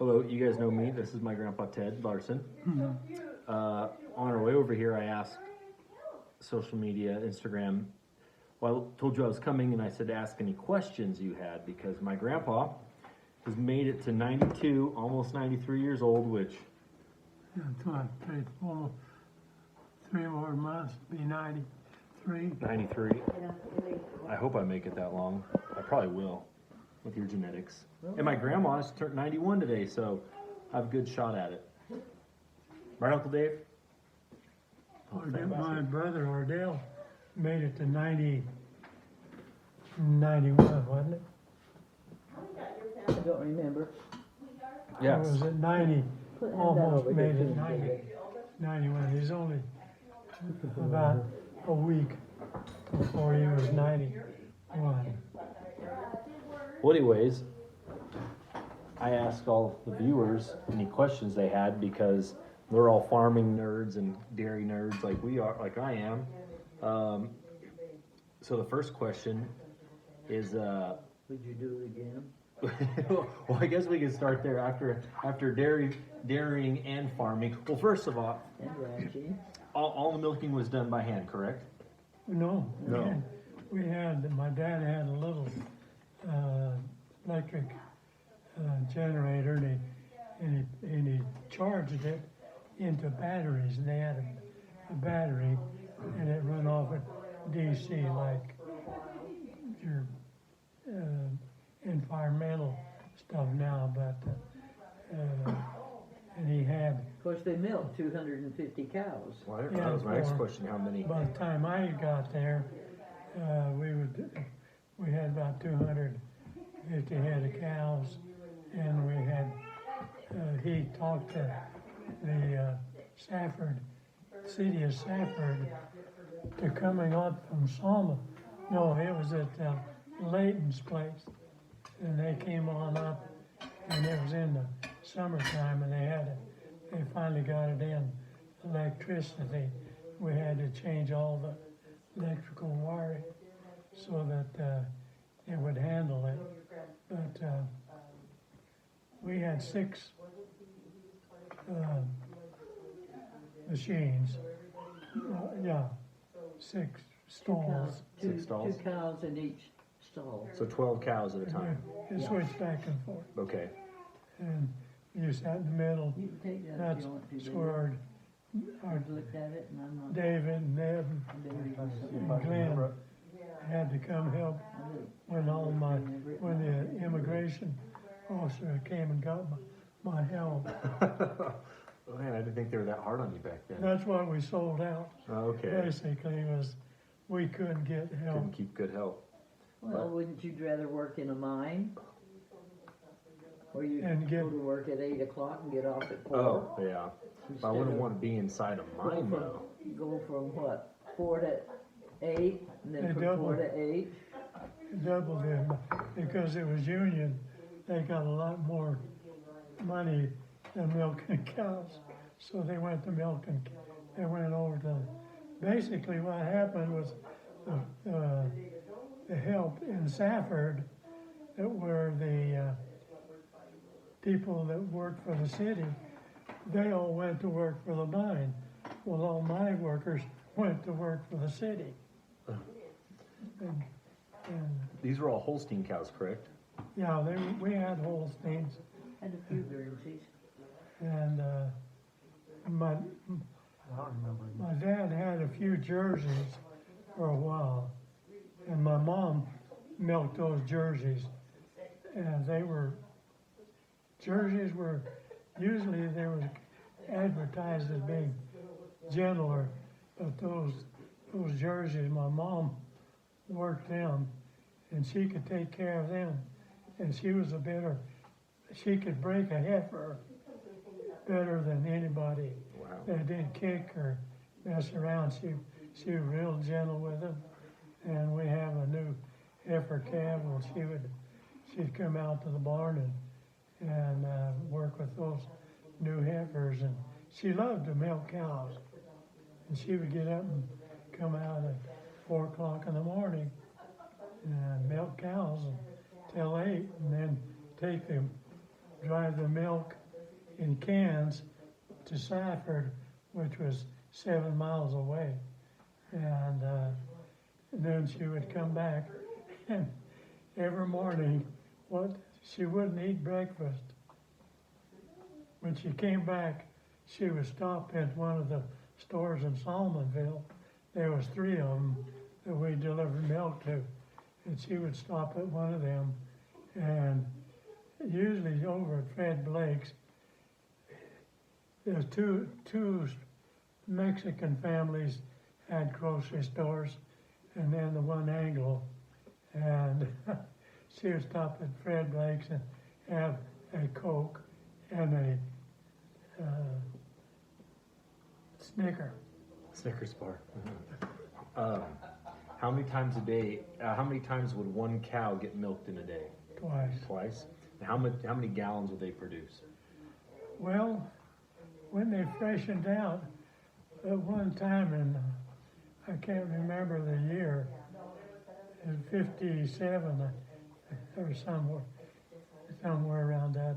Hello, you guys know me. This is my grandpa Ted Larson. On our way over here, I asked social media, Instagram. Well, I told you I was coming, and I said to ask any questions you had because my grandpa has made it to 92, almost 93 years old, which Yeah, almost 3 more months, be 93. 93. I hope I make it that long. I probably will, with your genetics. And my grandma's turned 91 today, so I have a good shot at it. Right, Uncle Dave? My brother Ardell made it to 91, wasn't it? I don't remember. Or Yes. was it 90? Hand that Almost over made here it to 90, 91. He's only about a week before he was 91. Well, anyways, I asked all the viewers any questions they had because they're all farming nerds and dairy nerds like we are, like I am. So the first question is, Would you do it again? well, I guess we can start there after dairying and farming. Well, first of all, And ranching? all the milking was done by hand, correct? No. No. My dad had a little electric generator, and he charged it into batteries, and they had a battery, and it run off at DC like your environmental stuff now, but and he had. Of course, they milk 250 cows. Well, that was my next question. How many? By the time I got there, we had about 250 head of cows, and we had he talked to the city of Safford, to coming up from Selma. No, it was at Layton's place, and they came on up, and it was in the summertime, and they finally got it in electricity. We had to change all the electrical wiring so that it would handle it. But we had 6 machines. 6 stalls. Six stalls? 2 cows in each stall. So 12 cows at a time. It switched back and forth. Okay. And you sat in the middle. You can take that if That's you want to. where I've looked at it and I'm not. David and Ned Very and Glenn had to come help when the immigration officer came and got my help. Oh, man, I didn't think they were that hard on you back then. That's what we sold out. Okay. Basically, was we couldn't get help. Couldn't keep good help. Well, wouldn't you rather work in a mine? Or you And go to work at 8 o'clock and get off at 4? Oh, yeah. But I wouldn't want to be inside a mine, though. Go from what, 4 to 8, and then They from double. 4 to 8? Doubled them because it was union. They got a lot more money than milking cows, so they went to milking. They went over to. Basically, what happened was the help in Safford, that were the people that worked for the city. They all went to work for the mine. Well, all my workers went to work for the city. And These were all Holstein cows, correct? yeah, we had Holsteins, And a few Guernseys. and my dad had a few jerseys for a while, and my mom milked those jerseys, and jerseys were usually they were advertised as being gentler, but those jerseys, my mom worked them, and she could take care of them, and she could break a heifer better than anybody. Wow. That didn't kick or mess around. She was real gentle with them, and we have a new heifer calf. Well, she'd come out to the barn and work with those new heifers, and she loved to milk cows, and she would get up and come out at 4 o'clock in the morning and milk cows until 8, and then take them drive the milk in cans to Safford, which was 7 miles away. And then she would come back, and every morning, she wouldn't eat breakfast. When she came back, she would stop at one of the stores in Solomonville. There was 3 of them that we delivered milk to, and she would stop at one of them, and usually over at Fred Blake's, there's two Mexican families had grocery stores, and then the one Anglo, and she would stop at Fred Blake's and have a Coke and a Snicker. Snickers bar. How many times a day? How many times would one cow get milked in a day? Twice. Twice. And how many gallons would they produce? Well, when they freshened out, at one time in, I can't remember the year, in 57 or somewhere around that,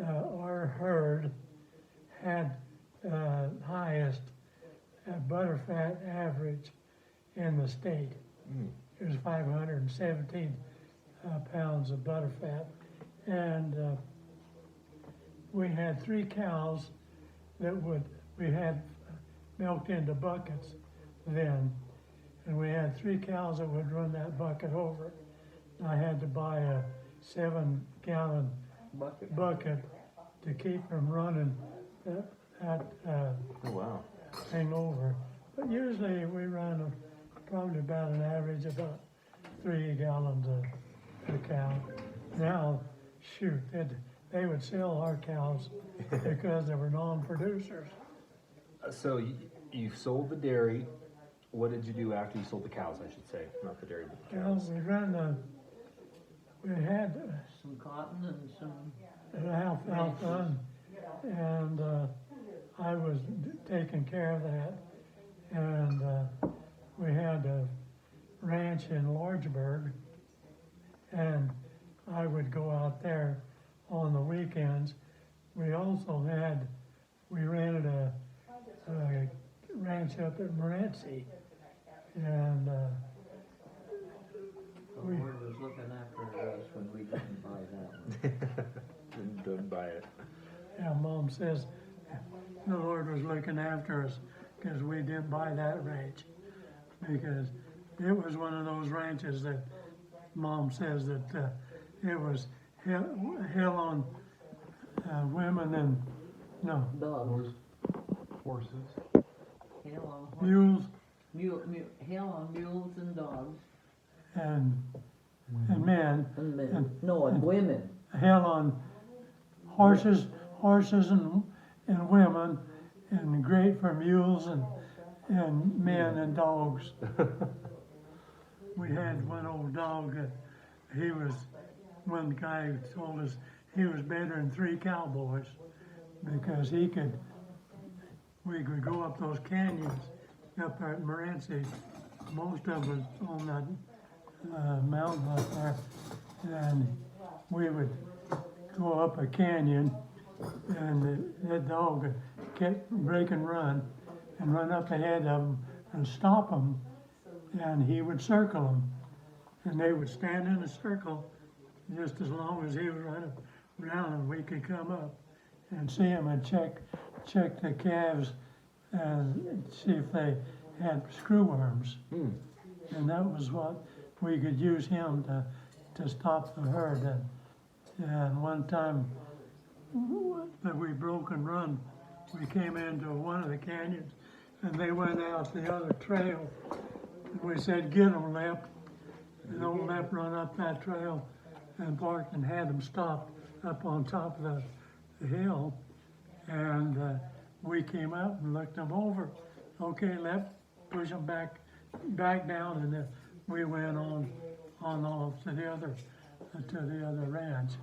our herd had highest butterfat average in the state. It was 517 pounds of butterfat, and we had 3 cows that we had milked into buckets then, and we had 3 cows that would run that bucket over. I had to buy a 7-gallon bucket to keep them running that Oh wow. thing over. But usually we run probably about an average of about 3 gallons a cow. Now, shoot, they would sell our cows because they were non-producers. So you sold the dairy. What did you do after you sold the cows? I should say, not the dairy, but the Well, cows. we had Some cotton and some, alfalfa, and I was taking care of that. And we had a ranch in Lordsburg, and I would go out there on the weekends. We rented a ranch up at Morenci, and the Lord was looking after us when we didn't buy that one. Didn't buy it. yeah, Mom says the Lord was looking after us because we didn't buy that ranch, because it was one of those ranches that Mom says that it was hell on women and Dogs. Horses. Hell on mules hell on mules and dogs and men, and men. No, and women. hell on horses and women, and great for mules and men and dogs. We had one old dog that one guy told us he was better than 3 cowboys because we could go up those canyons up there at Morenci. Most of us on that mountain up there, and we would go up a canyon, and that dog kept break and run up ahead of them and stop them, and he would circle them, and they would stand in a circle just as long as he was running around, and we could come up and see him and check the calves and see if they had screw worms. And that was what we could use him to stop the herd. And one time that we broke and run, we came into one of the canyons, and they went out the other trail. And we said, "Get them, Lep." And old Lep run up that trail and parked and had them stopped up on top of the hill. And we came out and looked them over. "Okay, Lep, push them back down," and then we went on off to the other ranch.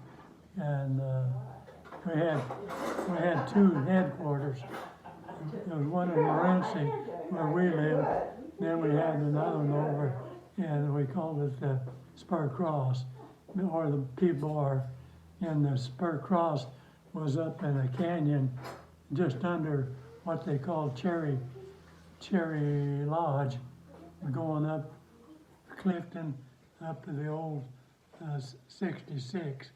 And we had 2 headquarters. There was one in Morenci where we lived. Then we had another one over, and we called it the Spur Cross, or the P-Bar. and the spur cross was up in a canyon just under what they call Cherry Lodge, going up Clifton up to the old 666,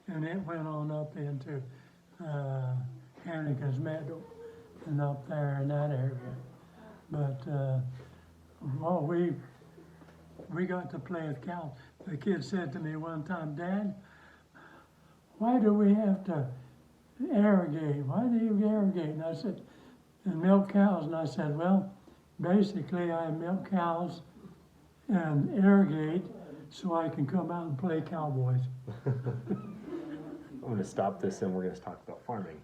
and it went on up into Hannigan's Meadow and up there in that area. But well, we got to play with cows. The kid said to me one time, "Dad, why do we have to irrigate? Why do you irrigate?" And I said, "And milk cows." And I said, "Well, basically I milk cows and irrigate so I can come out and play cowboys." I'm gonna stop this and we're gonna talk about farming.